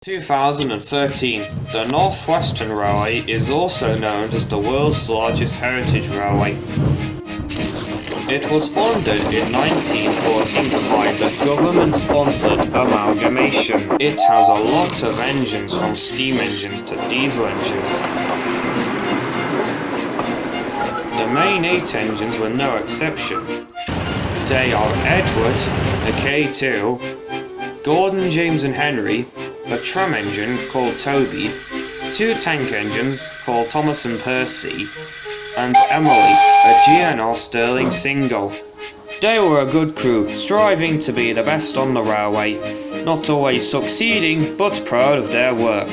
2013. The North Western Railway is also known as the world's largest heritage railway. It was founded in 1914 by the government-sponsored amalgamation. It has a lot of engines, from steam engines to diesel engines. The main 8 engines were no exception. They are Edward, a K2, Gordon, James and Henry, a tram engine called Toby, 2 tank engines called Thomas and Percy, and Emily, a GNR Stirling single. They were a good crew, striving to be the best on the railway, not always succeeding, but proud of their work.